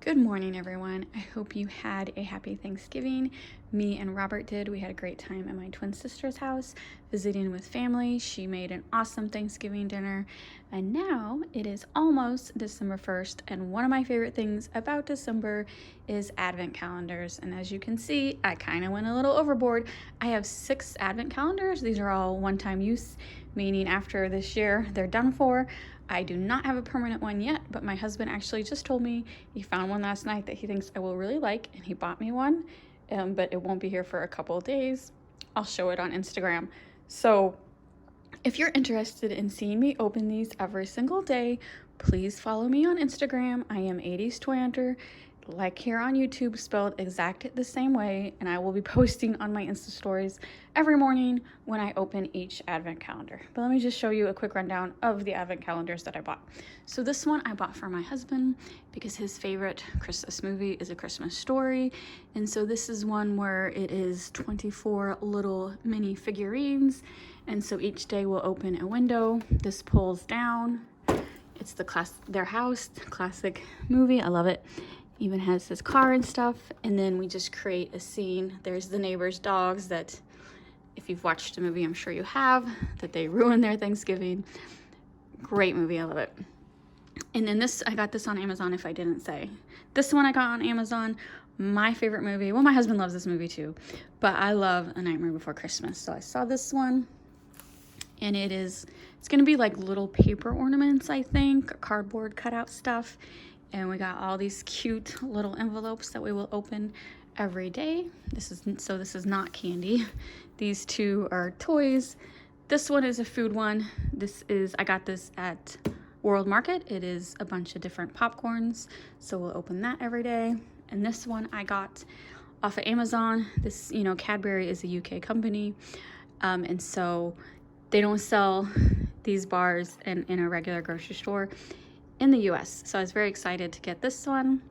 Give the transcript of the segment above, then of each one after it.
Good morning, everyone. I hope you had a happy Thanksgiving. Me and Robert did. We had a great time at my twin sister's house, visiting with family. She made an awesome Thanksgiving dinner. And now it is almost December 1st. And one of my favorite things about December is advent calendars. And as you can see, I kind of went a little overboard. I have 6 advent calendars. These are all one-time use, meaning after this year, they're done for. I do not have a permanent one yet, but my husband actually just told me he found one last night that he thinks I will really like, and he bought me one, but it won't be here for a couple of days. I'll show it on Instagram. So if you're interested in seeing me open these every single day, please follow me on Instagram. I am 80s Toy Hunter, like here on YouTube, spelled exact the same way, and I will be posting on my Insta stories every morning when I open each advent calendar. But let me just show you a quick rundown of the advent calendars that I bought. So this one I bought for my husband because his favorite Christmas movie is A Christmas Story, and so this is one where it is 24 little mini figurines, and so each day we'll open a window. This pulls down. It's their house, classic movie. I love it. Even has his car and stuff, and then we just create a scene. There's the neighbor's dogs that, if you've watched the movie, I'm sure you have, that they ruin their Thanksgiving. Great movie, I love it. And then this, I got this on Amazon, if I didn't say. This one I got on Amazon, my favorite movie. Well, my husband loves this movie too, but I love A Nightmare Before Christmas. So I saw this one, and it's gonna be like little paper ornaments, I think, cardboard cutout stuff. And we got all these cute little envelopes that we will open every day. This is not candy. These two are toys. This one is a food one. I got this at World Market. It is a bunch of different popcorns. So we'll open that every day. And this one I got off of Amazon. This, Cadbury is a UK company. And so they don't sell these bars in a regular grocery store in the US. So I was very excited to get this one.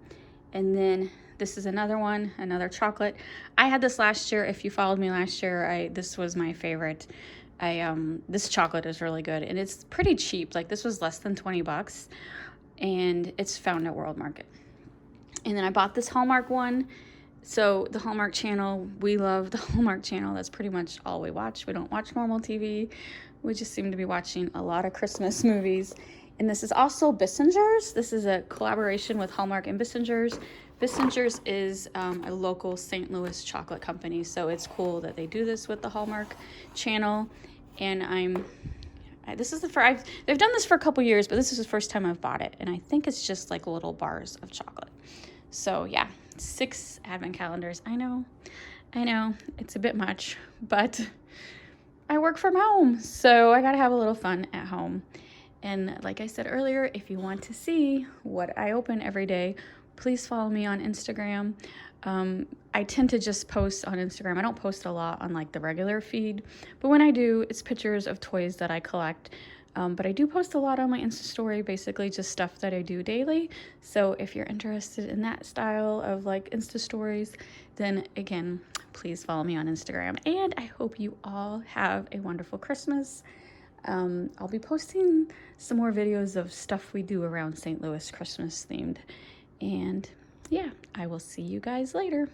And then this is another one, another chocolate. I had this last year. If you followed me last year, this was my favorite. This chocolate is really good, and it's pretty cheap. Like, this was less than 20 bucks, and it's found at World Market. And then I bought this Hallmark one. So the Hallmark channel, we love the Hallmark channel. That's pretty much all we watch. We don't watch normal TV. We just seem to be watching a lot of Christmas movies. And this is also Bissinger's. This is a collaboration with Hallmark and Bissinger's. Bissinger's is a local St. Louis chocolate company, so it's cool that they do this with the Hallmark channel. And they've done this for a couple years, but this is the first time I've bought it, and I think it's just like little bars of chocolate. So yeah, 6 advent calendars. I know, it's a bit much, but I work from home, so I gotta have a little fun at home. And like I said earlier, if you want to see what I open every day, please follow me on Instagram. I tend to just post on Instagram. I don't post a lot on like the regular feed, but when I do, it's pictures of toys that I collect. But I do post a lot on my Insta story, basically just stuff that I do daily. So if you're interested in that style of like Insta stories, then again, please follow me on Instagram. And I hope you all have a wonderful Christmas. I'll be posting some more videos of stuff we do around St. Louis Christmas themed. And yeah, I will see you guys later.